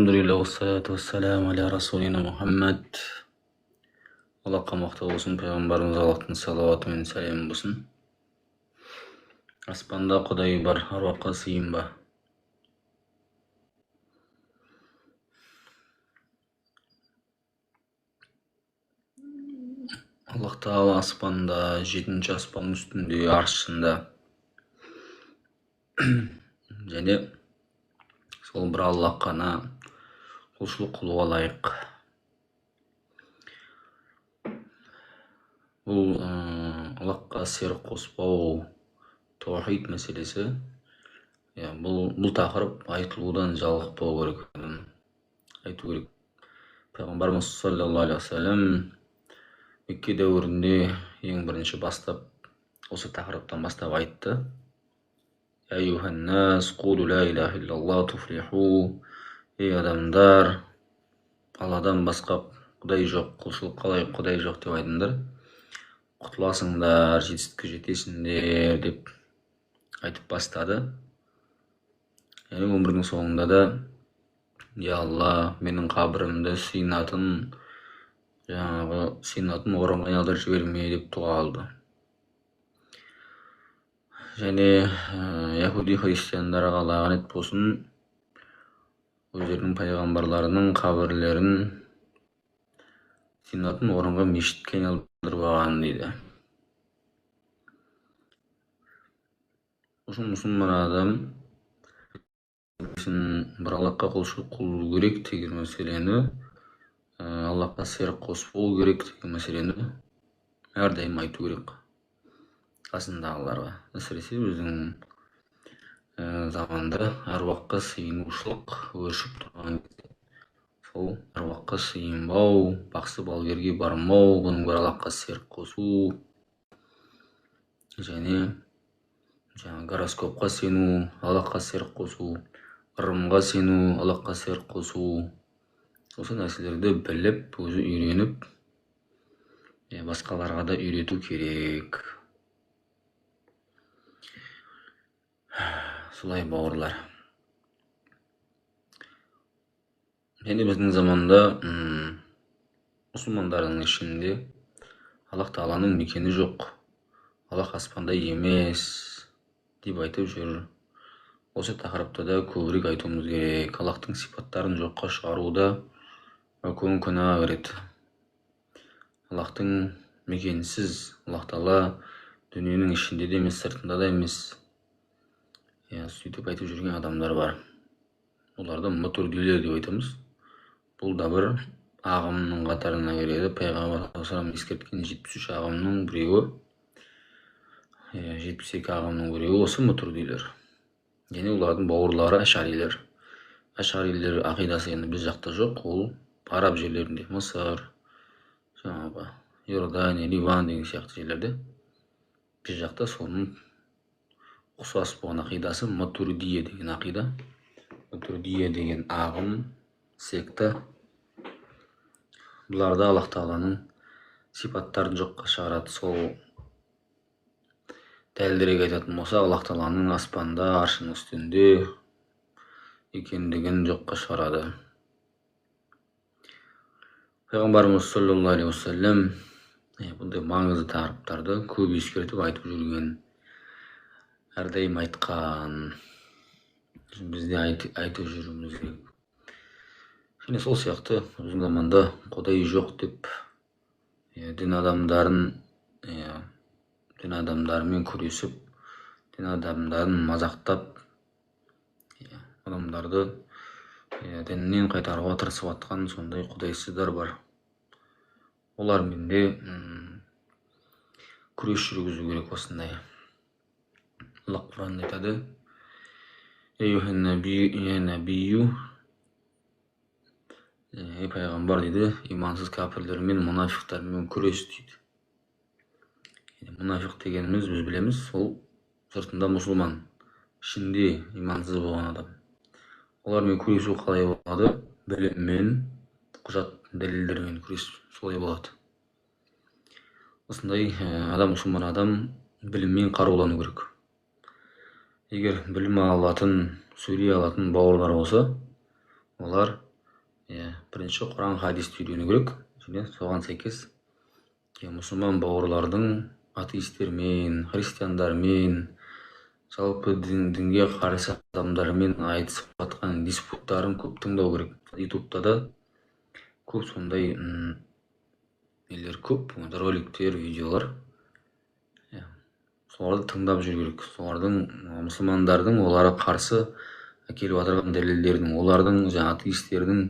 Elhamdülillah ve salatu ve selamu ala Rasulina Muhammed. Allah'a maqta olsun, Peygamberimiz Allah'ın salavatı ve selamı olsun. Aspanda Kuday bar, arvaqqa sıyım ba. Allah Teala aspanda, 7. aspanın üstünde, arşında. Және сол bir Allah qana құлшылық қылуға лайық. Бұл Allahқа серік қоспау, таухид мәселесі. Бұл тақырып айтылудан жалықпау керек. Айту керек. Пайғамбарымыз саллаллаху алейхи ва саллям Мекке дәуірінде ең бірінші бастап осы тақырыптан бастап айтты. Я юханнас, қулу ла илаха иллаллах туфлиху. Ей адамдар, Алладан басқа құдай жоқ, құлшылыққа лайық құдай жоқ деп айтыңдар. Құтыласыңдар, жетістікке жетесіңдер деп айтып бастады. Яғни өмірдің соңында да Я Алла, менің қабірімді сыйынатын орынға айналдырып жіберме деп дұға алды. Және яһуди христиандарға лағнет болсын, өздерінің пайғамбарларының қабірлерін сыйынатын орынға мешітке айналдырып алған дейді. Осы мұсылман адам бір Аллахқа құлшылық қылу керек деген мәселені, Аллахқа серік қоспау керек деген мәселені әрдайым айту керек қасындағыларға. Әсіресе біздің заманда аруаққа сыйынушылық өршіп тұрған кезде сол аруаққа сыйынбау, бақсы балгерге бармау, бұның бір Аллахқа серік қосу, және гороскопқа сену, Аллахқа серік қосу, ырымға сену, Аллахқа серік қосу, осы нәрселерді біліп, өзі үйреніп, басқаларға да үйрету керек. Солай бауырлар. Және біздің заманда мұсылмандардың ішінде Аллах Тағаланың мекені жоқ, Аллах аспанда емес деп айтып жүр. Осы тақырыпта да көбірек айтуымыз керек. Аллахтың сипаттарын жоққа шығаруда үлкен күнәға кіреді. Аллахтың мекенсіз, Аллах Тағала дүниенің ішінде де емес, сыртында да емес. Сөйтіп айтып жүрген адамдар бар. Оларды матуридилер деп айтамыз. Бұл да бір ағымның қатарына кіреді. Пайғамбар салам ескерткен 73 ағымның біреуі, 72 ағымның біреуі осы матуридилер. Және олардың бауырлары ашарилер. Ашарилер ақидасы енді біз жақта жоқ, ол араб жерлерінде, Мысыр, Иордания, Ливан деген сияқты жерлерде. Біз жақта соның ұқсас болған ақидасы матуридия деген ақида. Матуридия деген ағым, секта. Бұларда Аллах Тағаланың сипаттарын жоққа шығарады. Сол дәлірек айтатын болса, Аллах Тағаланың аспанда, аршының үстінде екендігін жоққа шығарады. Пайғамбарымыз саллаллаху алейхи ва саллям бұндай маңызды тақырыптарды көп ескертіп айтып жүрген, әрдайым айтқан, бізде айтып жүруіміз керек. Және сол сияқты біздің заманда құдай жоқ деп дін адамдарымен күресіп, дін адамдарын мазақтап, адамдарды діннен қайтаруға тырысып атқан сондай құдайсыздар бар. Олармен де күрес жүргізу керек осындай. Аллах Құранда айтады: Эйюхан набию, ей пайғамбар дейді, имансыз кәпірлермен, мұнафиқтармен күрес дейді. Мұнафиқ дегеніміз біз білеміз, ол сыртында мұсылман, ішінде имансыз болған адам. Олармен күресу қалай болады? Біліммен, құжат дәлелдермен күрес солай болады. Осындай мұсылман адам біліммен қарулану керек. Егер білім алатын, сөйлей алатын бауырлар болса, олар Бірінші Құран хадисті үйрену керек, және соған сәйкес мұсылман бауырлардың атеистермен, христиандармен, жалпы дінге қарсы адамдармен айтысып жатқан диспуттарын көп тыңдау керек. Ютубта да көп сондай нелер көп, роликтер, видеолар. Соларды тыңдап жүру керек. Солардың мұсылмандардың оларға қарсы әкеліп отырған дәлелдердің, олардың атеистердің,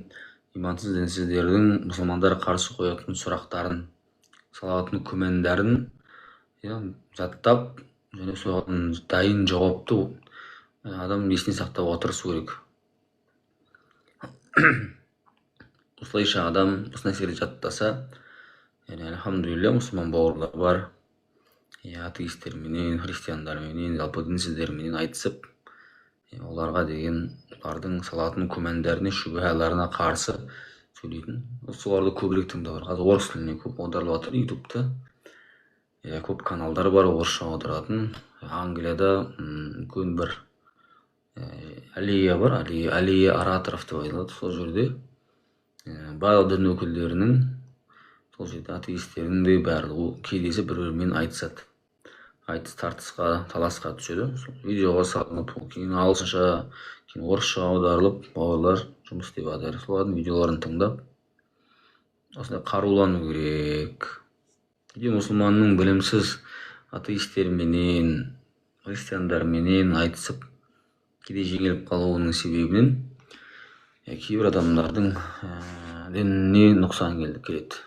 имансыз дінсіздердің мұсылмандарға қарсы қоятын сұрақтарын, салатын күмәндарын жаттап, және соған дайын жауапты адам есіне сақтап отырысу керек. Осылайша адам осы нәрселерді жаттаса, альхамдулилля, мұсылман бауырлар бар, атеистерменен, христиандарменен, жалпы дінсіздерменен айтысып, оларға деген олардың салатын күмәндарына, шүбһаларына қарсы сөйлейтін. Соларды көбірек тыңдау керек. Қазір орыс тіліне көп аударылып жатыр ютубта. Көп каналдар бар орысша аударатын. Англияда үлкен бір аллея бар, аллея ораторов деп айтылады. Сол жерде барлық дін өкілдерінің, сол жерде атеистердің де барлығы кездесіп бір-бірімен айтысады. Айтыс тартысқа, таласқа түседі. Видеоға салынып, кейін ағылшынша, кейін орысша аударылып, бауырлар жұмыс істеп жатыр. Солардың видеоларын тыңдап, осындай қарулану керек. Мұсылманның білімсіз атеистерменен, христиандарменен айтысып, кейде жеңіліп қалуының себебінен кейбір адамдардың дініне нұқсан келеді.